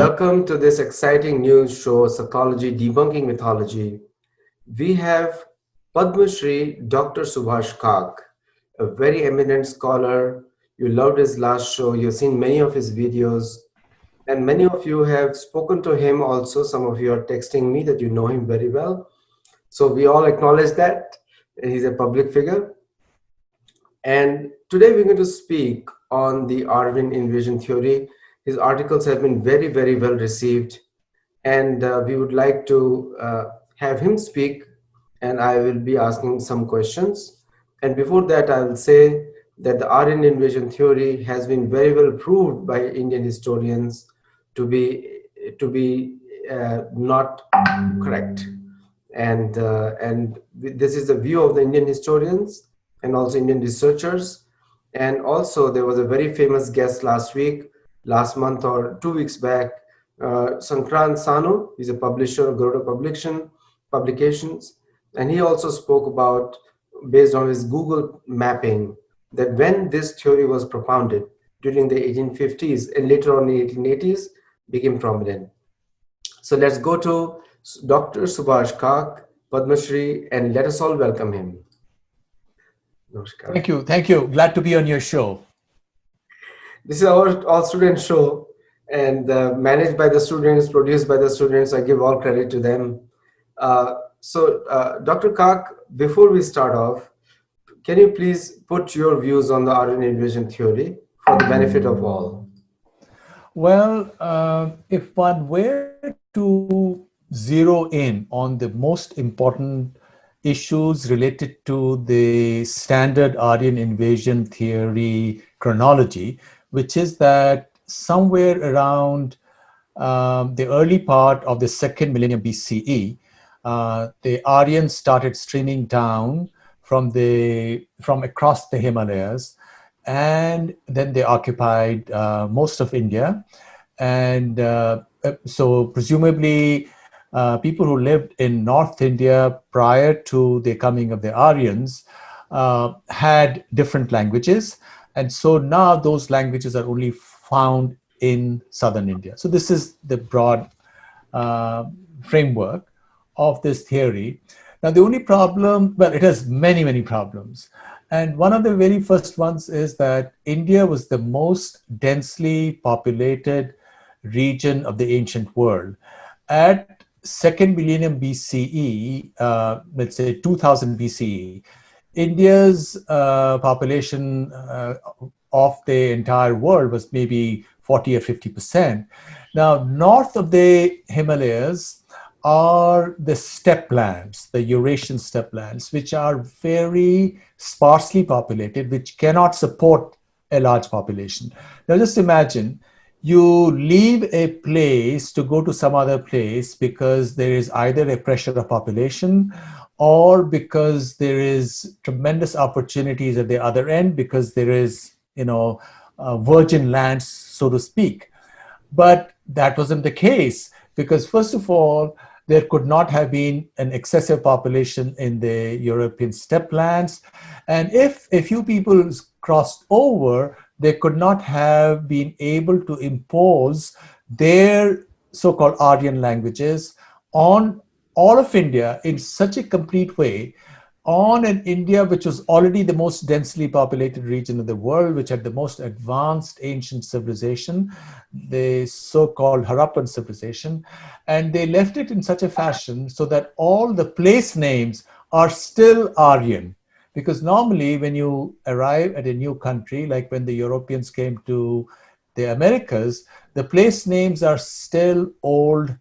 Welcome to this exciting news show, Sattology Debunking Mythology. We have Padmashree Dr Subhash Kak, a very eminent scholar. You loved his last show, you've seen many of his videos, and many of you have spoken to him also. Some of you are texting me that you know him very well. So we all acknowledge that he's a public figure. And today we're going to speak on the Aryan invasion theory. His articles have been very, very well received, and we would like to have him speak, and I will be asking some questions. And before that, I will say that the Aryan invasion theory has been very well proved by Indian historians to be not correct. And this is the view of the Indian historians and also Indian researchers. And also, there was a very famous guest last month or 2 weeks back, Sankrant Sanu. He's a publisher of Garuda Publications, and he also spoke about, based on his Google mapping, that when this theory was propounded during the 1850s and later on the 1880s, became prominent. So let's go to Dr. Subhash Kak, Padmashree, and let us all welcome him. Namaskar. Thank you. Glad to be on your show. This is our all-student show, and managed by the students, produced by the students. I give all credit to them. Dr. Kak, before we start off, can you please put your views on the Aryan invasion theory for the benefit of all? Well, if one were to zero in on the most important issues related to the standard Aryan invasion theory chronology, which is that somewhere around the early part of the second millennium BCE, the Aryans started streaming down from across the Himalayas, and then they occupied most of India. And so presumably people who lived in North India prior to the coming of the Aryans had different languages. And so now those languages are only found in southern India. So this is the broad framework of this theory. Now, the only problem, well, it has many, many problems. And one of the very first ones is that India was the most densely populated region of the ancient world. At second millennium BCE, let's say 2000 BCE, India's population of the entire world was maybe 40 or 50%. Now, north of the Himalayas are the steppelands, the Eurasian steppelands, which are very sparsely populated, which cannot support a large population. Now, just imagine you leave a place to go to some other place because there is either a pressure of population or because there is tremendous opportunities at the other end because there is, virgin lands, so to speak. But that wasn't the case because, first of all, there could not have been an excessive population in the European steppelands. And if a few people crossed over, they could not have been able to impose their so-called Aryan languages on all of India in such a complete way, on an India which was already the most densely populated region of the world, which had the most advanced ancient civilization, the so-called Harappan civilization. And they left it in such a fashion so that all the place names are still Aryan. Because normally when you arrive at a new country, like when the Europeans came to the Americas, the place names are still old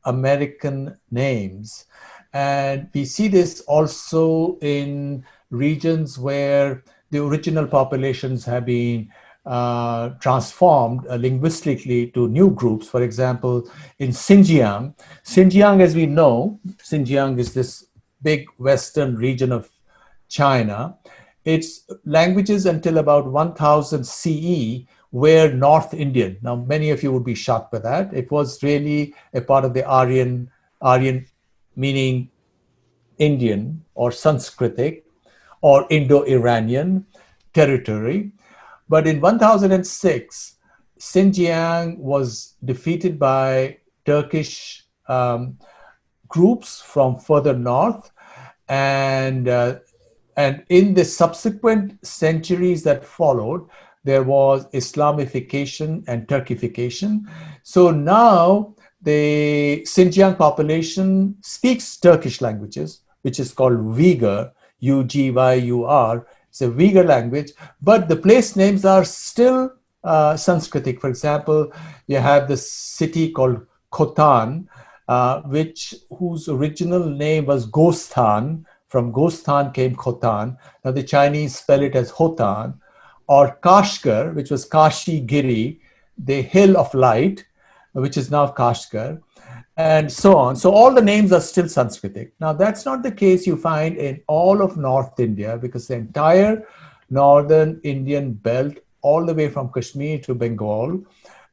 American names. And we see this also in regions where the original populations have been transformed linguistically to new groups. For example, in Xinjiang, as we know, Xinjiang is this big western region of China. Its languages until about 1000 CE were North Indian. Now, many of you would be shocked by that. It was really a part of the Aryan meaning Indian or Sanskritic or Indo-Iranian territory. But in 1006, Xinjiang was defeated by Turkish groups from further north, and and in the subsequent centuries that followed, there was Islamification and Turkification. So now the Xinjiang population speaks Turkish languages, which is called Uyghur, Ugyur. It's a Uyghur language, but the place names are still Sanskritic. For example, you have the city called Khotan, which whose original name was Gostan. From Gostan came Khotan. Now the Chinese spell it as Hotan, or Kashgar, which was Kashi Giri, the hill of light, which is now Kashgar, and so on. So all the names are still Sanskritic. Now that's not the case you find in all of North India, because the entire northern Indian belt, all the way from Kashmir to Bengal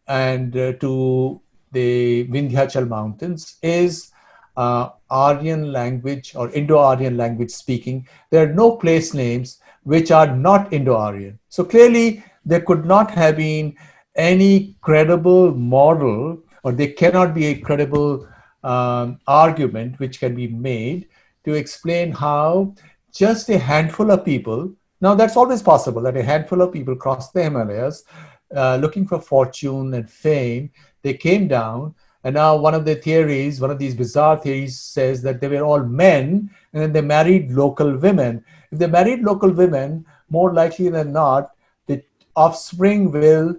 and to the Vindhyachal Mountains, is Aryan language or Indo-Aryan language speaking. There are no place names which are not Indo-Aryan. So clearly there could not have been any credible model, or there cannot be a credible argument which can be made to explain how just a handful of people, now that's always possible that a handful of people crossed the Himalayas looking for fortune and fame. They came down, and now one of the theories, one of these bizarre theories, says that they were all men and then they married local women. If they married local women, more likely than not, the offspring will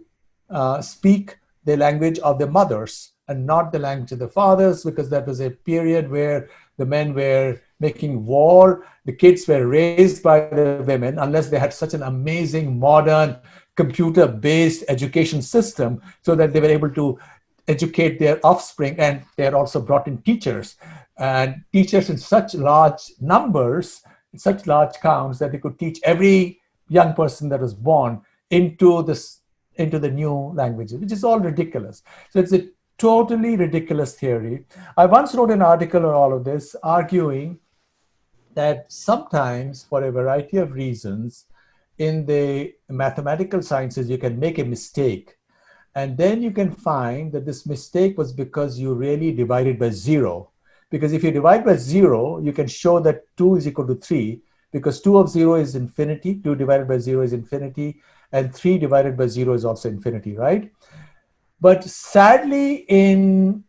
speak the language of the mothers and not the language of the fathers, because that was a period where the men were making war. The kids were raised by the women, unless they had such an amazing, modern, computer-based education system, so that they were able to educate their offspring. And they had also brought in teachers, and teachers in such large numbers, in such large counts, that they could teach every young person that was born into the new languages, which is all ridiculous. So it's a totally ridiculous theory. I once wrote an article on all of this, arguing that sometimes, for a variety of reasons, in the mathematical sciences, you can make a mistake. And then you can find that this mistake was because you really divided by zero. Because if you divide by zero, you can show that 2 is equal to 3, because 2 of 0 is infinity, 2 divided by 0 is infinity, and 3 divided by 0 is also infinity, right? But sadly, in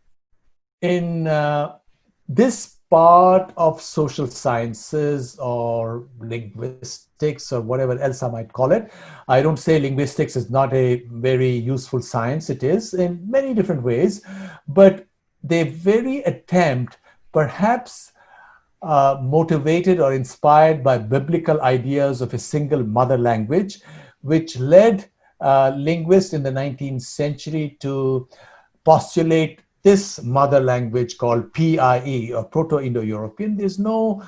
this part of social sciences or linguistics or whatever else I might call it, I don't say linguistics is not a very useful science. It is in many different ways, but the very attempt, perhaps motivated or inspired by biblical ideas of a single mother language, which led linguists in the 19th century to postulate this mother language called PIE, or Proto-Indo-European. There's no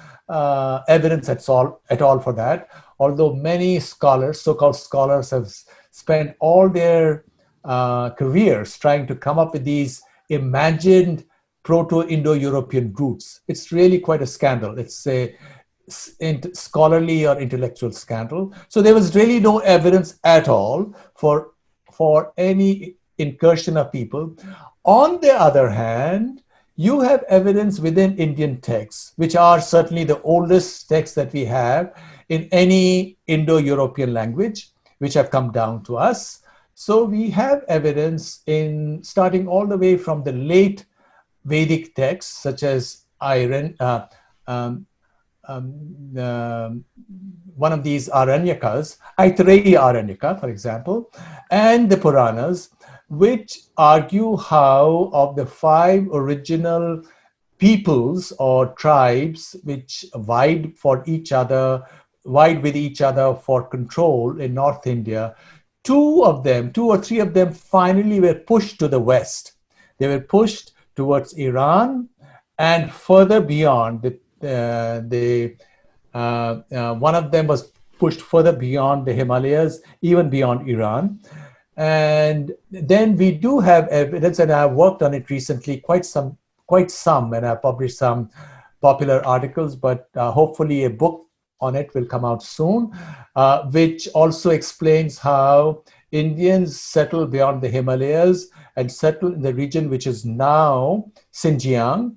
evidence at all for that, although many scholars, so-called scholars, have spent all their careers trying to come up with these imagined Proto-Indo-European roots. It's really quite a scandal. It's a scholarly or intellectual scandal. So there was really no evidence at all for any incursion of people. On the other hand, you have evidence within Indian texts, which are certainly the oldest texts that we have in any Indo-European language, which have come down to us. So we have evidence in starting all the way from the late Vedic texts, such as one of these Aranyakas, Aitareya Aranyaka, for example, and the Puranas, which argue how of the 5 original peoples or tribes which vied with each other for control in North India, 2 or 3 of them finally were pushed to the west. They were pushed towards Iran and further beyond. One of them was pushed further beyond the Himalayas, even beyond Iran. And then we do have evidence, and I've worked on it recently, quite some, and I've published some popular articles, but hopefully a book on it will come out soon, which also explains how Indians settled beyond the Himalayas and settled in the region which is now Xinjiang,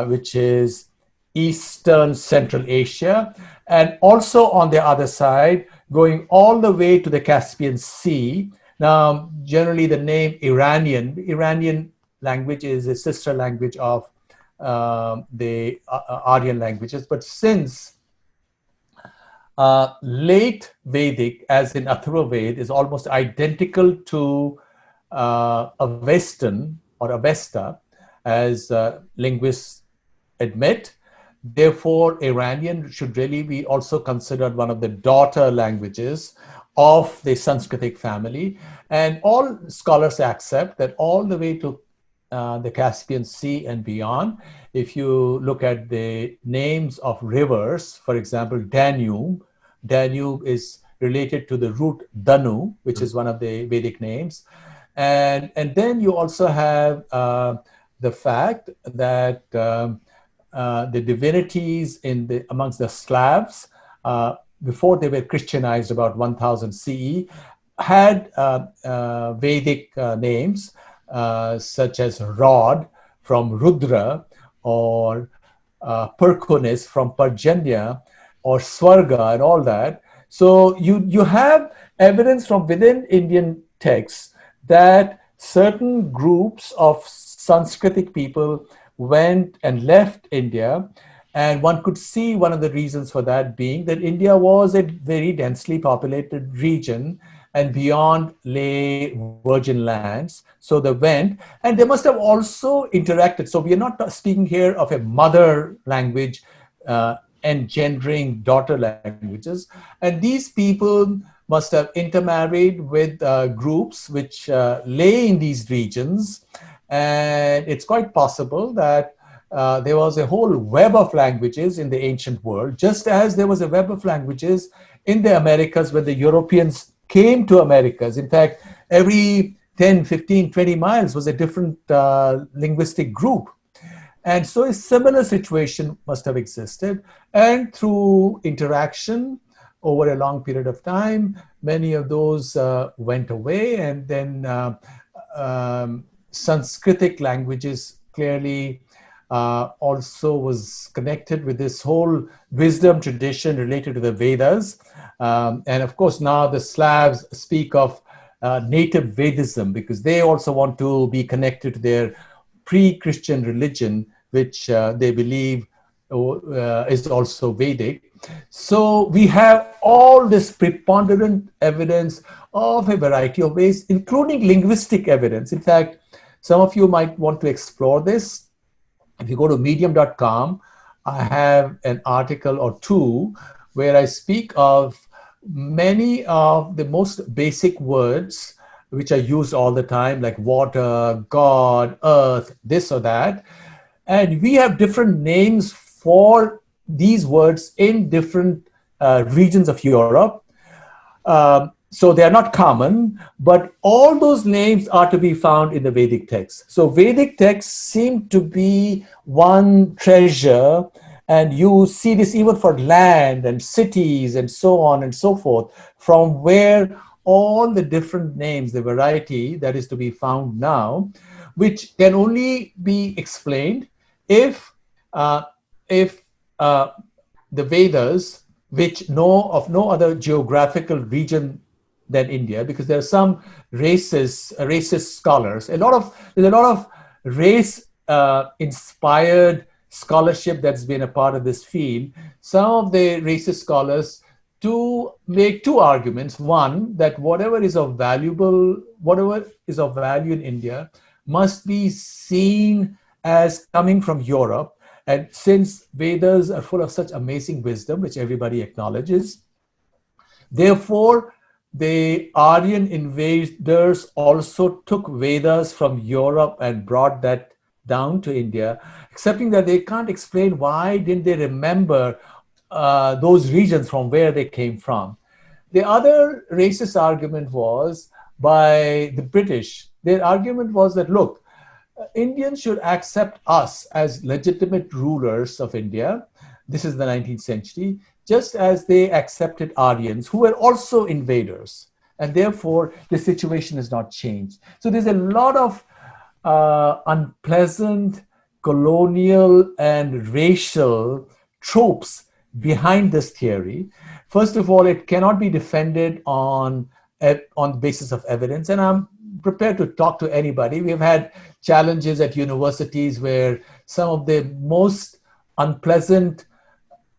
which is Eastern Central Asia, and also on the other side, going all the way to the Caspian Sea. Now, generally, the name Iranian language is a sister language of the Aryan languages, but since late Vedic, as in Atharva Ved, is almost identical to Avestan or Avesta, as linguists admit. Therefore, Iranian should really be also considered one of the daughter languages of the Sanskritic family. And all scholars accept that all the way to the Caspian Sea and beyond, if you look at the names of rivers, for example, Danube is related to the root Danu, which is one of the Vedic names. And then you also have the fact that the divinities amongst the Slavs, before they were Christianized about 1000 CE, had Vedic names such as Rod from Rudra, or Perkunis from Parjanya, or Swarga and all that. So you have evidence from within Indian texts that certain groups of Sanskritic people went and left India. And one could see one of the reasons for that being that India was a very densely populated region, and beyond lay virgin lands. So they went, and they must have also interacted. So we are not speaking here of a mother language engendering daughter languages. And these people must have intermarried with groups which lay in these regions. And it's quite possible that there was a whole web of languages in the ancient world, just as there was a web of languages in the Americas when the Europeans came to Americas. In fact, every 10, 15, 20 miles was a different linguistic group. And so a similar situation must have existed. And through interaction over a long period of time, many of those went away. And then Sanskritic languages clearly also was connected with this whole wisdom tradition related to the Vedas. And of course, now the Slavs speak of native Vedism because they also want to be connected to their pre-Christian religion, which they believe is also Vedic. So we have all this preponderant evidence of a variety of ways, including linguistic evidence. In fact, some of you might want to explore this. If you go to medium.com, I have an article or two where I speak of many of the most basic words which are used all the time, like water, God, earth, this or that. And we have different names for these words in different regions of Europe. So they are not common, but all those names are to be found in the Vedic texts. So Vedic texts seem to be one treasure, and you see this even for land and cities and so on and so forth, from where all the different names, the variety that is to be found now, which can only be explained if the Vedas, which know of no other geographical region than India, because there are some racist scholars. There's a lot of race inspired scholarship that's been a part of this field. Some of the racist scholars to make two arguments. One, that whatever is of value in India must be seen as coming from Europe. And since Vedas are full of such amazing wisdom, which everybody acknowledges, therefore, the Aryan invaders also took Vedas from Europe and brought that down to India, accepting that they can't explain why didn't they remember those regions from where they came from. The other racist argument was by the British. Their argument was that, look, Indians should accept us as legitimate rulers of India. This is the 19th century, just as they accepted Aryans, who were also invaders. And therefore, the situation has not changed. So there's a lot of unpleasant colonial and racial tropes behind this theory. First of all, it cannot be defended on the basis of evidence, and I'm prepared to talk to anybody. We've had challenges at universities where some of the most unpleasant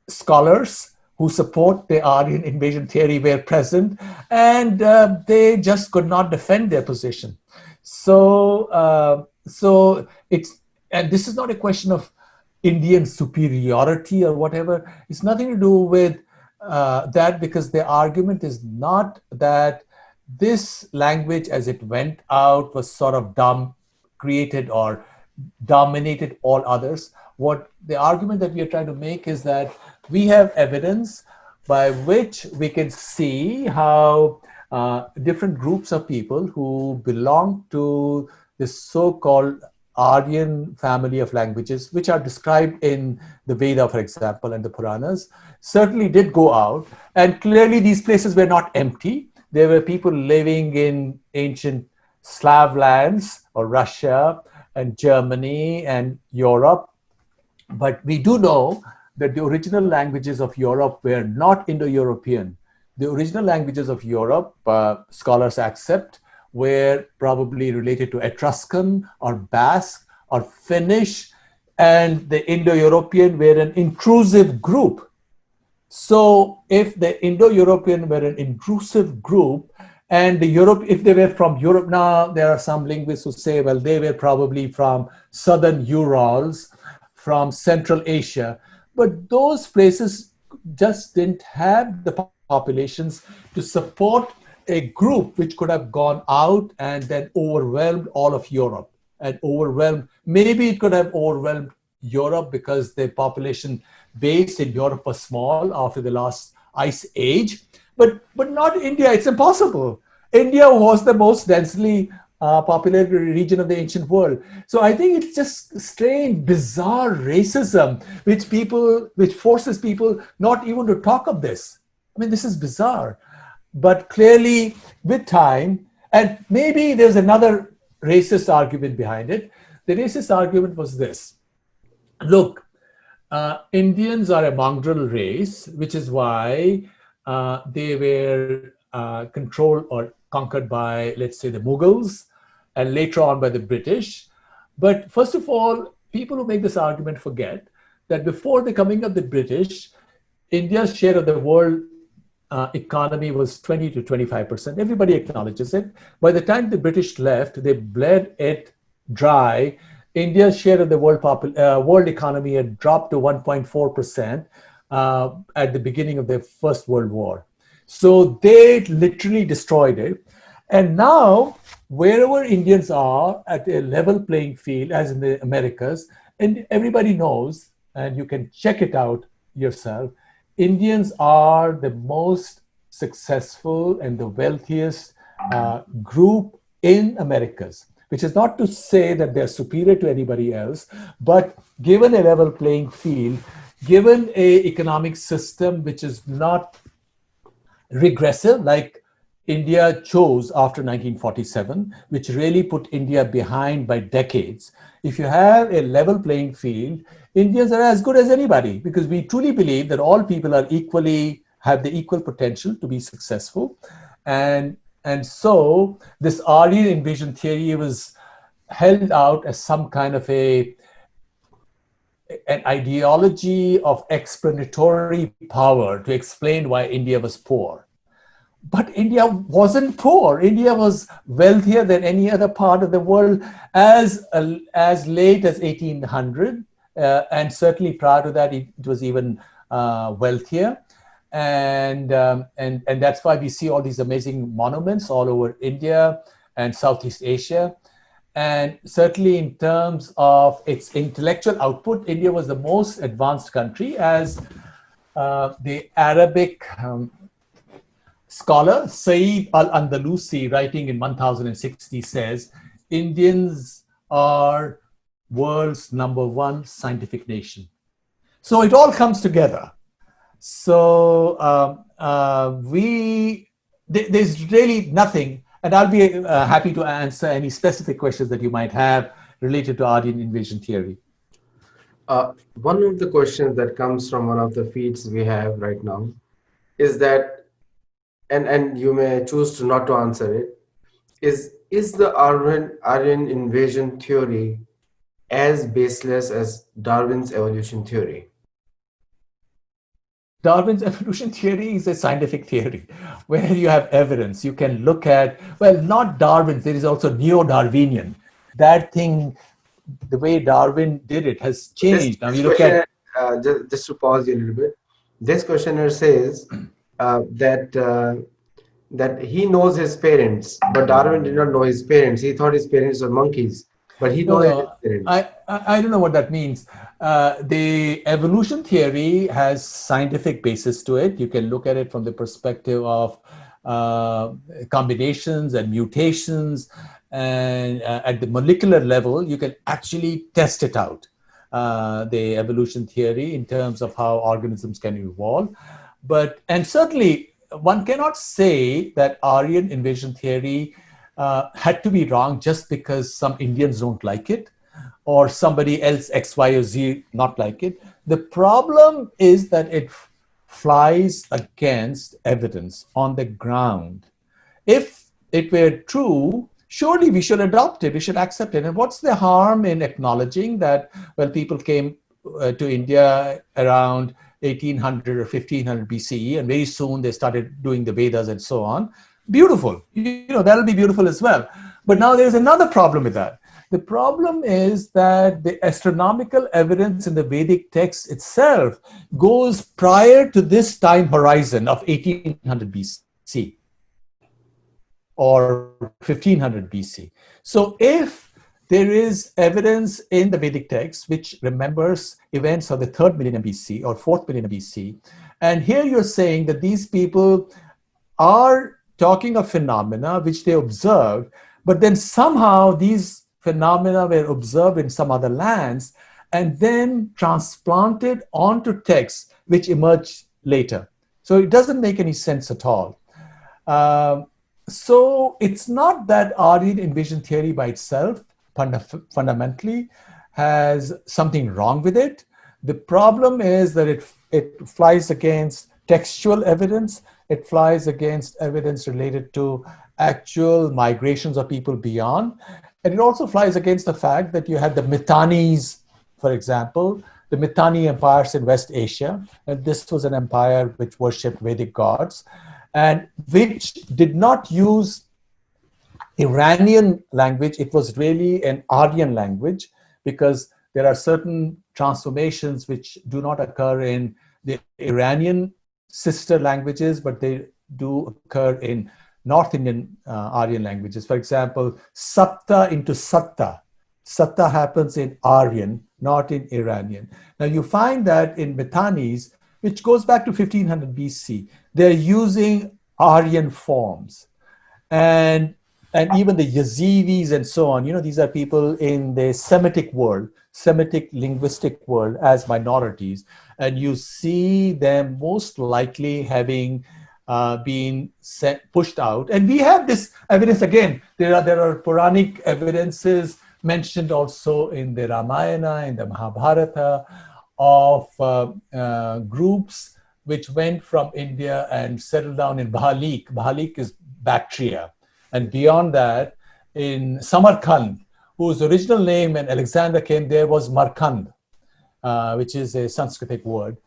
scholars who support the Aryan invasion theory were present, and they just could not defend their position. So it's, and this is not a question of Indian superiority or whatever. It's nothing to do with that, because the argument is not that this language, as it went out, was sort of created or dominated all others. What the argument that we are trying to make is that we have evidence by which we can see how different groups of people who belong to this so-called Aryan family of languages, which are described in the Veda, for example, and the Puranas, certainly did go out. And clearly these places were not empty. There were people living in ancient Slav lands or Russia and Germany and Europe. But we do know that the original languages of Europe were not Indo-European. The original languages of Europe, scholars accept, were probably related to Etruscan or Basque or Finnish, and the Indo-European were an intrusive group. So if the Indo-European were an intrusive group, and the Europe, if they were from Europe, now there are some linguists who say, well, they were probably from southern Urals, from Central Asia, but those places just didn't have the populations to support a group which could have gone out and then overwhelmed all of Europe and overwhelmed, maybe it could have overwhelmed Europe because the population base in Europe was small after the last ice age, but not India. It's impossible. India was the most densely populated region of the ancient world. So I think it's just strange, bizarre racism, which forces people not even to talk of this. I mean, this is bizarre. But clearly, with time, and maybe there's another racist argument behind it. The racist argument was this. Look, Indians are a mongrel race, which is why they were controlled or conquered by, let's say, the Mughals, and later on by the British. But first of all, people who make this argument forget that before the coming of the British, India's share of the world economy was 20 to 25%. Everybody acknowledges it. By the time the British left, they bled it dry. India's share of the world economy had dropped to 1.4% at the beginning of the First World War. So they literally destroyed it. And now, wherever Indians are at a level playing field, as in the Americas, and everybody knows, and you can check it out yourself, Indians are the most successful and the wealthiest group in Americas, which is not to say that they're superior to anybody else, but given a level playing field, given an economic system which is not regressive, like India chose after 1947, which really put India behind by decades. If you have a level playing field, Indians are as good as anybody, because we truly believe that all people are have the equal potential to be successful. And so this Aryan invasion theory was held out as some kind of an ideology of explanatory power to explain why India was poor. But India wasn't poor. India was wealthier than any other part of the world as late as 1800. And certainly prior to that, it was even wealthier. And that's why we see all these amazing monuments all over India and Southeast Asia. And certainly in terms of its intellectual output, India was the most advanced country, as the Arabic scholar Sayyid al-Andalusi, writing in 1060, says, Indians are world's #1 scientific nation. So it all comes together. So we there's really nothing, and I'll be happy to answer any specific questions that you might have related to Aryan invasion theory. One of the questions that comes from one of the feeds we have right now is that, and you may choose to not to answer it, is the Aryan invasion theory as baseless as Darwin's evolution theory? Darwin's evolution theory is a scientific theory where you have evidence. You can look at, well, not Darwin's, there is also neo Darwinian. That thing, the way Darwin did it has This changed. Now this you look questionnaire, at, just to pause you a little bit, this questionnaire says that he knows his parents, but Darwin did not know his parents. He thought his parents were monkeys, but he no, knows his no, parents. I don't know what that means. The evolution theory has scientific basis to it. You can look at it from the perspective of combinations and mutations. And at the molecular level, you can actually test it out, the evolution theory in terms of how organisms can evolve. And certainly, one cannot say that Aryan invasion theory had to be wrong just because some Indians don't like it or somebody else, X, Y, or Z, not like it. The problem is that it flies against evidence on the ground. If it were true, surely we should adopt it, we should accept it. And what's the harm in acknowledging that, well, people came to India around 1800 or 1500 BCE, and very soon they started doing the Vedas and so on. Beautiful. That'll be beautiful as well. But now there's another problem with that. The problem is that the astronomical evidence in the Vedic text itself goes prior to this time horizon of 1800 BC or 1500 BC. So if there is evidence in the Vedic text which remembers events of the 3rd millennium BC or 4th millennium BC, and here you're saying that these people are talking of phenomena which they observed, but then somehow these phenomena were observed in some other lands and then transplanted onto texts which emerged later. So it doesn't make any sense at all. So it's not that Aryan invasion theory by itself fundamentally has something wrong with it. The problem is that it flies against textual evidence. It flies against evidence related to actual migrations of people beyond. And it also flies against the fact that you had the Mitannis, for example, the Mitanni empires in West Asia. And this was an empire which worshipped Vedic gods and which did not use Iranian language. It was really an Aryan language because there are certain transformations which do not occur in the Iranian sister languages, but they do occur in North Indian Aryan languages. For example, Sapta into Satta. Satta happens in Aryan, not in Iranian. Now you find that in Mitannis, which goes back to 1500 BC, they're using Aryan forms. And even the Yazidis and so on, these are people in the Semitic world, Semitic linguistic world as minorities. And you see them most likely having been pushed out. And we have this evidence again. There are Puranic evidences mentioned also in the Ramayana, in the Mahabharata, of groups which went from India and settled down in Bahalik. Bahalik is Bactria. And beyond that, in Samarkand, whose original name when Alexander came there was Markand, which is a Sanskritic word.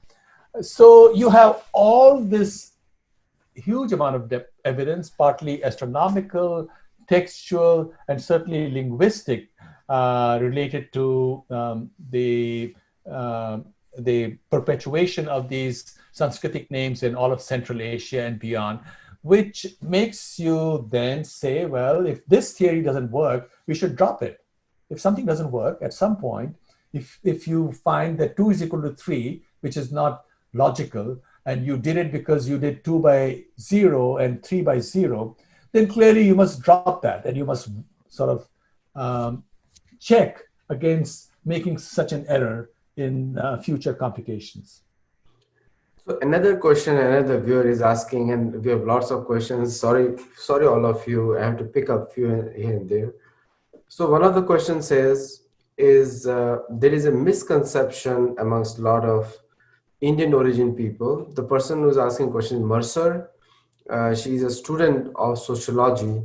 So you have all this huge amount of evidence, partly astronomical, textual, and certainly linguistic, related to the perpetuation of these Sanskritic names in all of Central Asia and beyond, which makes you then say, well, if this theory doesn't work, we should drop it. If something doesn't work, at some point, if you find that 2 is equal to 3, which is not logical, and you did it because you did 2 by 0 and 3 by 0, then clearly you must drop that and you must sort of check against making such an error in future complications. So another question another viewer is asking, and we have lots of questions. Sorry, all of you. I have to pick up few here and there. So one of the questions is there is a misconception amongst a lot of Indian origin people. The person who's asking question is Mercer. She's a student of sociology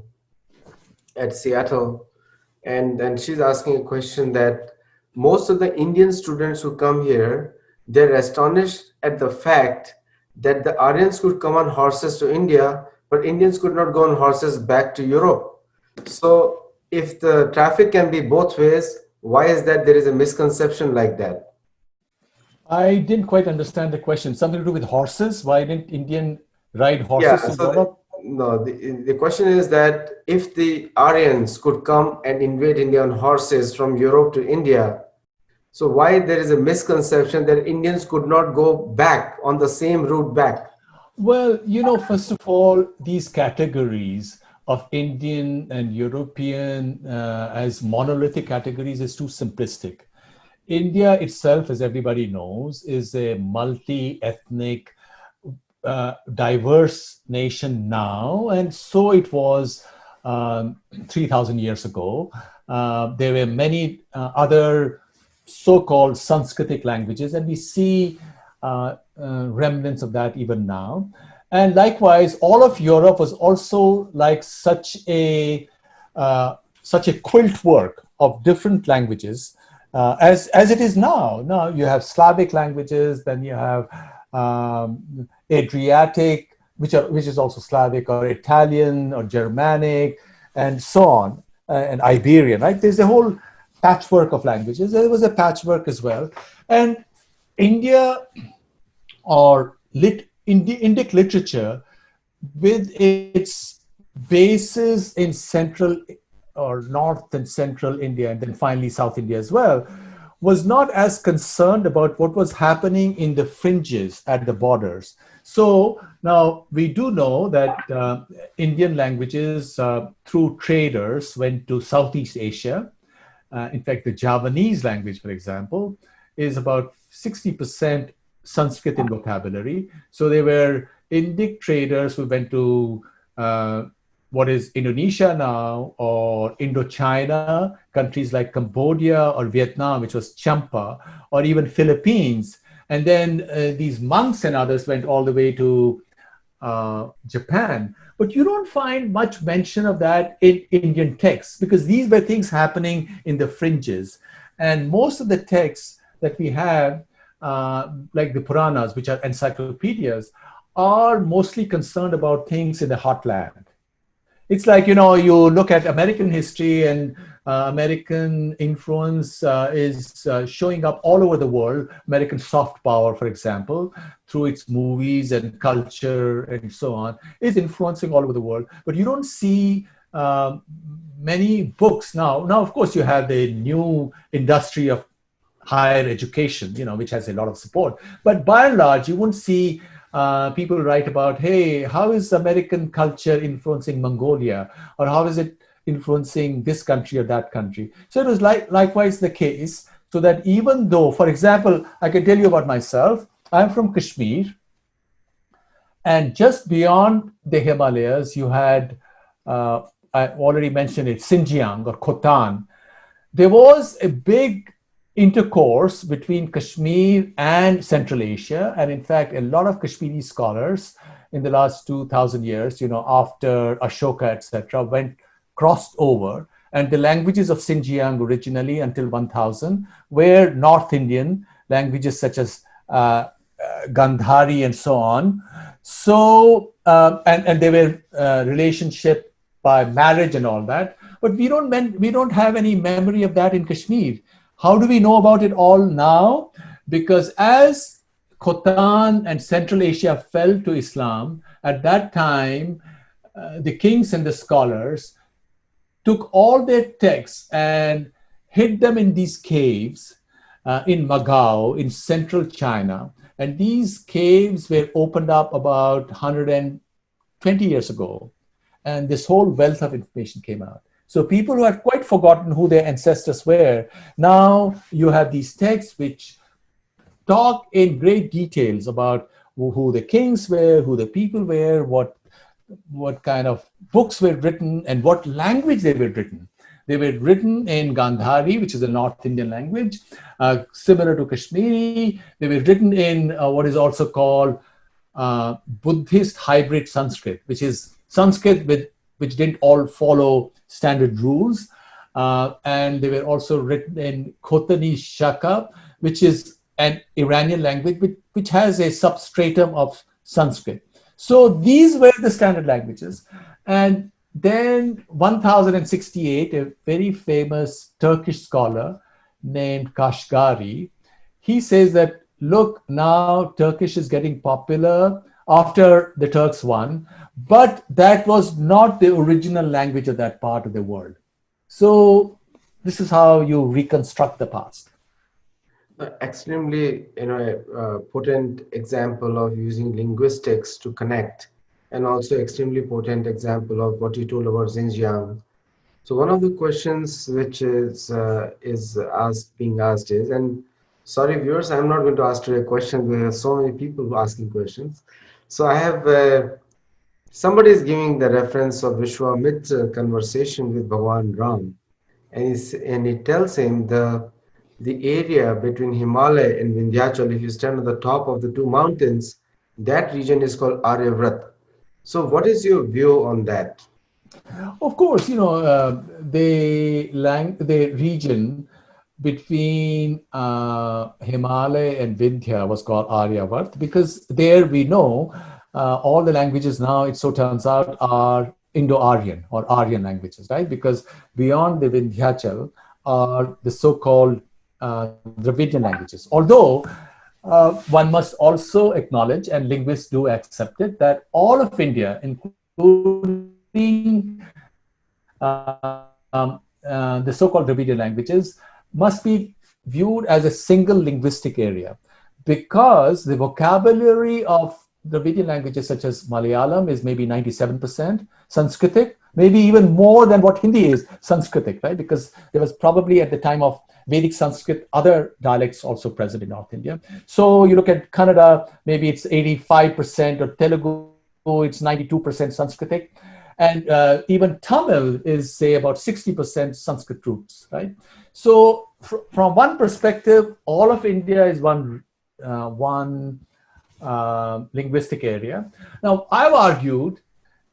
at Seattle, and she's asking a question that most of the Indian students who come here, they're astonished at the fact that the Aryans could come on horses to India, but Indians could not go on horses back to Europe. So if the traffic can be both ways, why is that there is a misconception like that? I didn't quite understand the question. Something to do with horses? Why didn't Indian ride Yeah, horses to so the, Europe? no, the question is that if the Aryans could come and invade India on horses from Europe to India, so why there is a misconception that Indians could not go back on the same route back? Well, you know, first of all, these categories of Indian and European as monolithic categories is too simplistic. India itself, as everybody knows, is a multi-ethnic, diverse nation now, and so it was 3,000 years ago. There were many other so-called Sanskritic languages, and we see remnants of that even now. And likewise, all of Europe was also like such a quilt work of different languages, as it is now. Now you have Slavic languages, then you have Adriatic, which is also Slavic, or Italian, or Germanic, and so on, and Iberian. Right? There's a whole patchwork of languages. There was a patchwork as well, and India or Indic literature, with its bases in central or north and central India, and then finally South India as well, was not as concerned about what was happening in the fringes at the borders. So now we do know that Indian languages through traders went to Southeast Asia. In fact, the Javanese language, for example, is about 60% Sanskrit in vocabulary. So they were Indic traders who went to what is Indonesia now, or Indochina, countries like Cambodia or Vietnam, which was Champa, or even Philippines. And then these monks and others went all the way to Japan. But you don't find much mention of that in Indian texts, because these were things happening in the fringes. And most of the texts that we have, like the Puranas, which are encyclopedias, are mostly concerned about things in the heartland. It's like, you know, you look at American history, and American influence is showing up all over the world. American soft power, for example, through its movies and culture and so on, is influencing all over the world. But you don't see many books now. Now, of course, you have the new industry of higher education, you know, which has a lot of support. But by and large, you won't see people write about, hey, how is American culture influencing Mongolia, or how is it influencing this country or that country. So it was likewise the case, so that even though, for example, I can tell you about myself, I'm from Kashmir, and just beyond the Himalayas, you had, I already mentioned it, Xinjiang or Khotan. There was a big intercourse between Kashmir and Central Asia. And in fact, a lot of Kashmiri scholars in the last 2,000 years, you know, after Ashoka, etc., crossed over. And the languages of Xinjiang originally until 1000 were North Indian languages such as Gandhari and so on. So, and they were relationship by marriage and all that. But we don't have any memory of that in Kashmir. How do we know about it all now? Because as Khotan and Central Asia fell to Islam, at that time, the kings and the scholars took all their texts and hid them in these caves in Magao, in central China. And these caves were opened up about 120 years ago. And this whole wealth of information came out. So people who had quite forgotten who their ancestors were, now you have these texts which talk in great details about who the kings were, who the people were, what kind of books were written, and what language they were written. They were written in Gandhari, which is a North Indian language, similar to Kashmiri. They were written in what is also called Buddhist hybrid Sanskrit, which is Sanskrit which didn't all follow standard rules. And they were also written in Khotani Shaka, which is an Iranian language which has a substratum of Sanskrit. So these were the standard languages. And then 1068, a very famous Turkish scholar named Kashgari, he says that, look, now Turkish is getting popular after the Turks won, but that was not the original language of that part of the world. So this is how you reconstruct the past. Extremely, potent example of using linguistics to connect, and also extremely potent example of what you told about Xinjiang. So one of the questions which is being asked is, and sorry viewers, I'm not going to ask you a question. There are so many people asking questions. So I have somebody is giving the reference of Vishwamitra conversation with Bhagwan Ram, and he tells him the area between Himalaya and Vindhyachal, if you stand on the top of the two mountains, that region is called Aryavrat. So what is your view on that? Of course, the region between Himalaya and Vindhya was called Aryavart because there we know all the languages now, it so turns out, are Indo-Aryan or Aryan languages, right? Because beyond the Vindhyachal are the so-called Dravidian languages. Although one must also acknowledge, and linguists do accept it, that all of India, including the so-called Dravidian languages, must be viewed as a single linguistic area because the vocabulary of Dravidian languages such as Malayalam is maybe 97% Sanskritic, maybe even more than what Hindi is Sanskritic, right? Because there was probably at the time of Vedic Sanskrit other dialects also present in North India. So you look at Kannada, maybe it's 85%, or Telugu, it's 92% Sanskritic. And even Tamil is, say, about 60% Sanskrit roots, right? So from one perspective, all of India is one linguistic area. Now, I've argued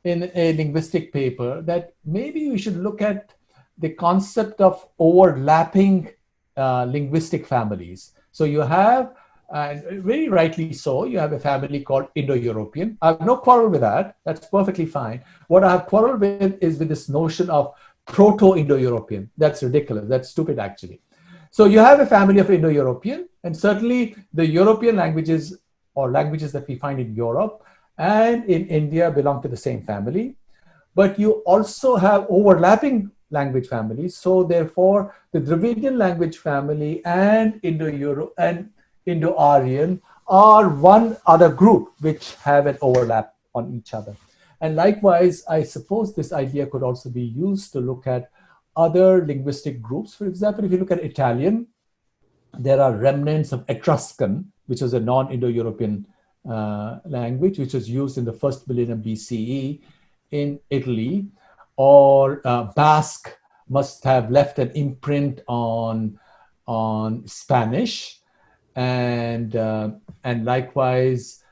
in a linguistic paper that maybe we should look at the concept of overlapping linguistic families. So you have, and very rightly so, you have a family called Indo-European. I have no quarrel with that. That's perfectly fine. What I have quarreled with is with this notion of Proto-Indo-European. That's ridiculous. That's stupid, actually. So you have a family of Indo-European, and certainly the European languages or languages that we find in Europe and in India belong to the same family. But you also have overlapping language families. So therefore, the Dravidian language family and Indo-Euro and Indo-Aryan are one other group which have an overlap on each other. And likewise, I suppose this idea could also be used to look at other linguistic groups. For example, if you look at Italian, there are remnants of Etruscan, which is a non-Indo-European language, which was used in the first millennium BCE in Italy. Or Basque must have left an imprint on Spanish, and likewise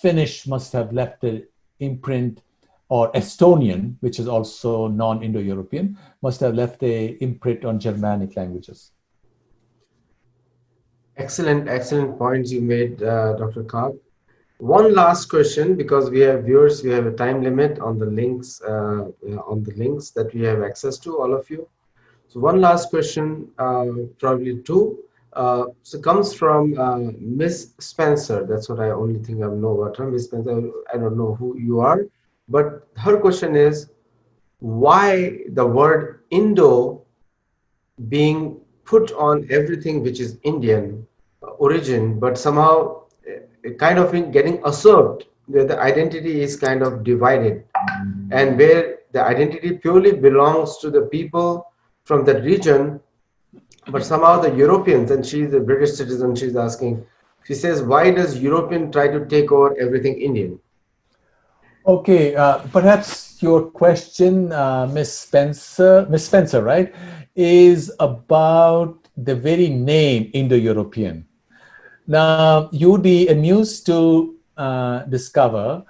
Finnish must have left an imprint, or Estonian, which is also non-Indo-European, must have left an imprint on Germanic languages. Excellent points you made, Dr. Kak. One last question, because we have viewers, we have a time limit on the links that we have access to, all of you. So one last question, probably two. So comes from Miss Spencer. That's what I only think I know about her. Miss Spencer, I don't know who you are, but her question is, why the word Indo being put on everything which is Indian origin, but somehow kind of in getting usurped, where the identity is kind of divided, and where the identity purely belongs to the people from that region, but somehow the Europeans, and she's a British citizen, she's asking, She says, why does European try to take over everything Indian? Okay, perhaps your question, Miss Spencer, right, is about the very name Indo-European. Now, you would be amused to discover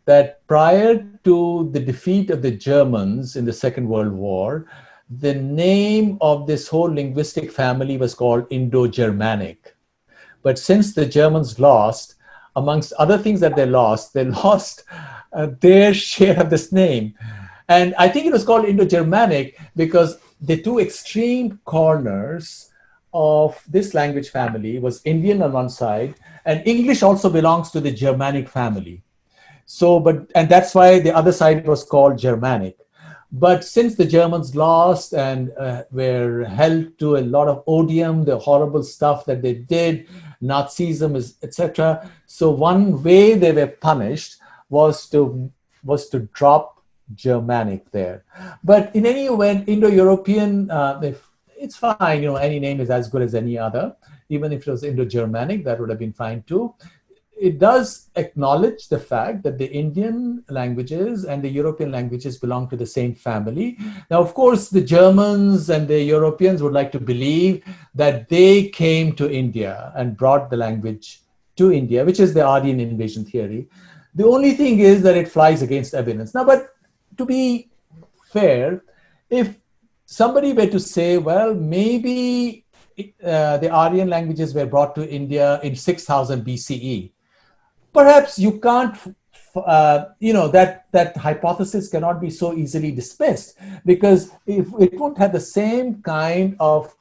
that prior to the defeat of the Germans in the Second World War, the name of this whole linguistic family was called Indo-Germanic. But since the Germans lost, amongst other things that they lost their share of this name. And I think it was called Indo-Germanic because the two extreme corners of this language family was Indian on one side, and English also belongs to the Germanic family. So, and that's why the other side was called Germanic. But since the Germans lost and were held to a lot of odium, the horrible stuff that they did, Nazism, etc. So one way they were punished was to drop Germanic there. But in any event, Indo-European, it's fine. Any name is as good as any other. Even if it was Indo-Germanic, that would have been fine too. It does acknowledge the fact that the Indian languages and the European languages belong to the same family. Now, of course, the Germans and the Europeans would like to believe that they came to India and brought the language to India, which is the Aryan invasion theory. The only thing is that it flies against evidence. Now, but to be fair, if somebody were to say, well, maybe the Aryan languages were brought to India in 6000 BCE, perhaps you can't, that hypothesis cannot be so easily dismissed, because if it won't have the same kind of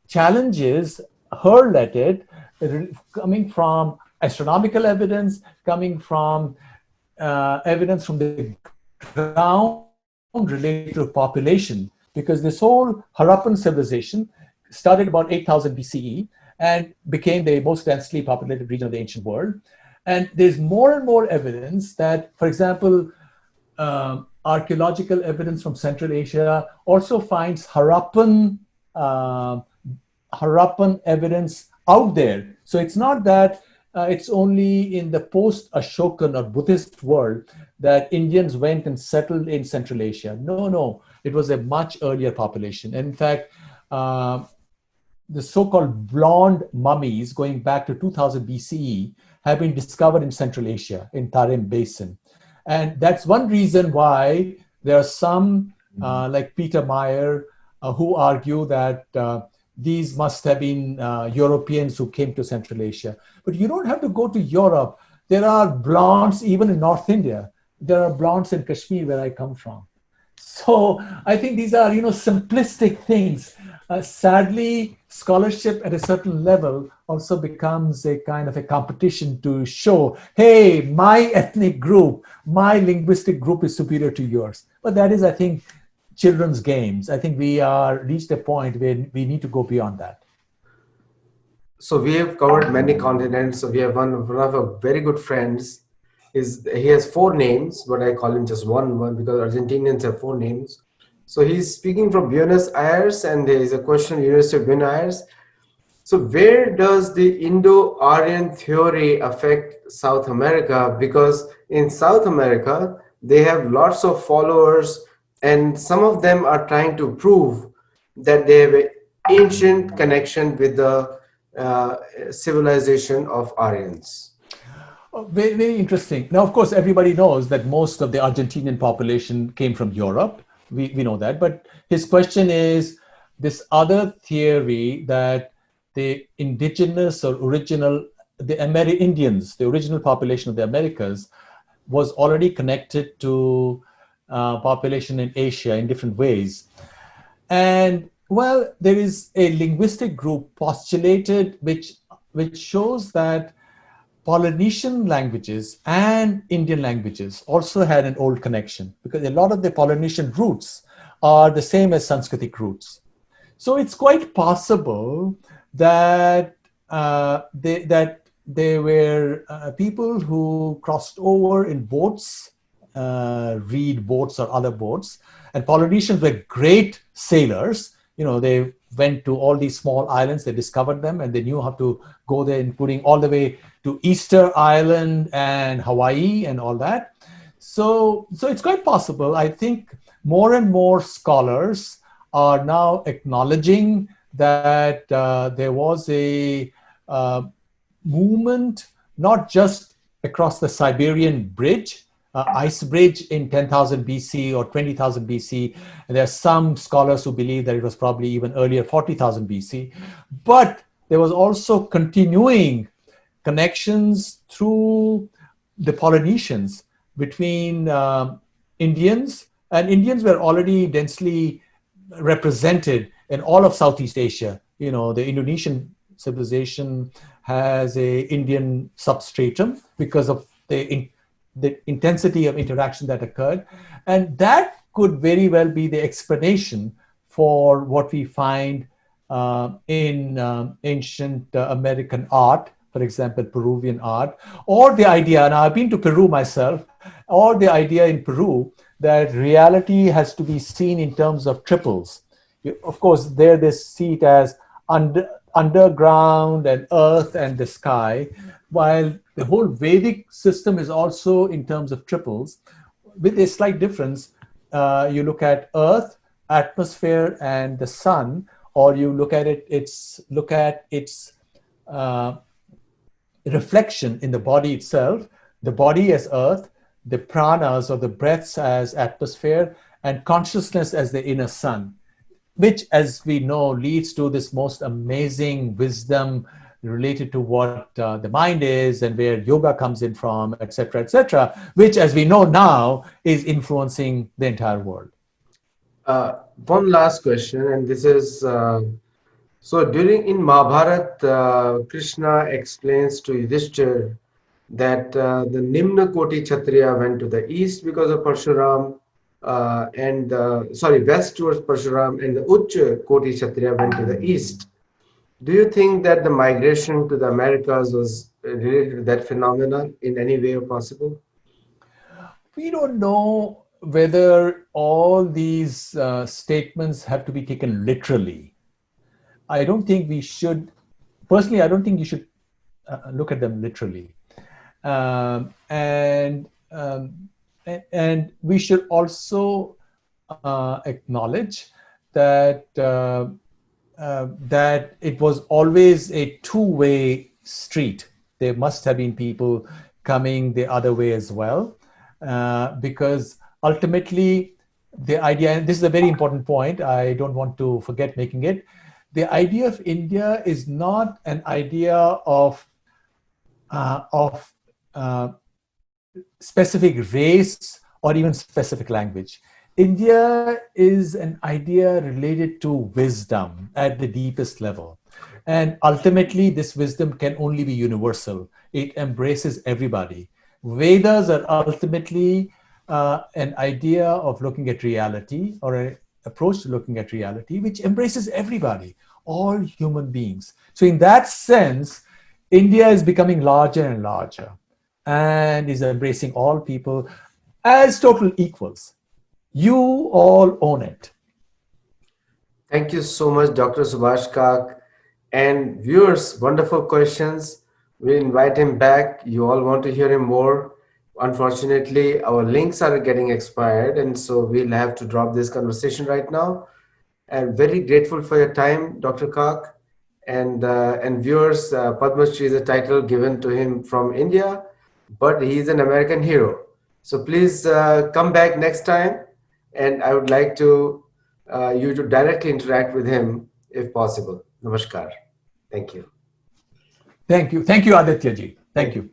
challenges hurled at it, coming from astronomical evidence, coming from evidence from the ground related to population, because this whole Harappan civilization started about 8000 BCE and became the most densely populated region of the ancient world. And there's more and more evidence that, for example, archaeological evidence from Central Asia also finds Harappan evidence out there. So it's not that it's only in the post-Ashokan or Buddhist world that Indians went and settled in Central Asia. No, it was a much earlier population. And in fact, the so-called blonde mummies going back to 2000 BCE have been discovered in Central Asia, in Tarim Basin. And that's one reason why there are some, like Peter Meyer, who argue that these must have been Europeans who came to Central Asia. But you don't have to go to Europe. There are blondes even in North India. There are blondes in Kashmir, where I come from. So I think these are, simplistic things. Sadly, scholarship at a certain level also becomes a kind of a competition to show, hey, my ethnic group, my linguistic group is superior to yours. But that is, I think, children's games. I think we are reached a point where we need to go beyond that. So we have covered many continents. So we have one of our very good friends. He has four names, but I call him just one because Argentinians have four names. So he's speaking from Buenos Aires, and there is a question, University of Buenos Aires. So where does the Indo-Aryan theory affect South America? Because in South America, they have lots of followers, and some of them are trying to prove that they have an ancient connection with the civilization of Aryans. Very, very interesting. Now, of course, everybody knows that most of the Argentinian population came from Europe. We know that. But his question is this other theory that the indigenous or original, Indians, the original population of the Americas, was already connected to population in Asia in different ways. And well, there is a linguistic group postulated which shows that Polynesian languages and Indian languages also had an old connection, because a lot of the Polynesian roots are the same as Sanskritic roots. So it's quite possible that there were people who crossed over in boats, reed boats or other boats, and Polynesians were great sailors. They went to all these small islands, they discovered them, and they knew how to go there, including all the way to Easter Island and Hawaii and all that. So it's quite possible. I think more and more scholars are now acknowledging that there was a uh, movement, not just across the Siberian Bridge, ice bridge in 10,000 BC or 20,000 BC. And there are some scholars who believe that it was probably even earlier, 40,000 BC. But there was also continuing connections through the Polynesians between Indians, and Indians were already densely represented in all of Southeast Asia. You know, the Indonesian civilization has a Indian substratum because of the intensity of interaction that occurred. And that could very well be the explanation for what we find in ancient American art, for example, Peruvian art, or the idea, and I've been to Peru myself, or the idea in Peru that reality has to be seen in terms of triples. Of course, there they see it as underground and earth and the sky, while the whole Vedic system is also in terms of triples, with a slight difference. You look at earth, atmosphere, and the sun, or you look at its uh, reflection in the body itself, the body as earth, the pranas or the breaths as atmosphere, and consciousness as the inner sun, which, as we know, leads to this most amazing wisdom related to what the mind is and where yoga comes in from, etc., which, as we know now, is influencing the entire world. One last question, and this is so during in Mahabharat, Krishna explains to Yudhishthir that the Nimna Koti Kshatriya went to the east because of Parshuram, and sorry, west towards Parshuram, and the Uch Koti Kshatriya went to the east. Do you think that the migration to the Americas was related to that phenomenon in any way possible? We don't know whether all these statements have to be taken literally. I don't think we should, personally, I don't think you should look at them literally. Um, and, um, and we should also acknowledge that that it was always a two-way street. There must have been people coming the other way as well, because ultimately the idea, and this is a very important point, I don't want to forget making it, the idea of India is not an idea of specific race or even specific language. India is an idea related to wisdom at the deepest level. And ultimately, this wisdom can only be universal. It embraces everybody. Vedas are ultimately an idea of looking at reality, or an approach to looking at reality, which embraces everybody, all human beings. So in that sense, India is becoming larger and larger and is embracing all people as total equals. You all own it. Thank you so much, Dr. Subhash Kak. And viewers, wonderful questions. We invite him back. You all want to hear him more. Unfortunately, our links are getting expired, and so we'll have to drop this conversation right now. I'm very grateful for your time, Dr. Kak. And viewers, Padmashree is a title given to him from India, but he is an American hero. So please come back next time, and I would like to you to directly interact with him if possible. Namaskar. Thank you. Thank you. Thank you, Aditya ji. Thank Thank you.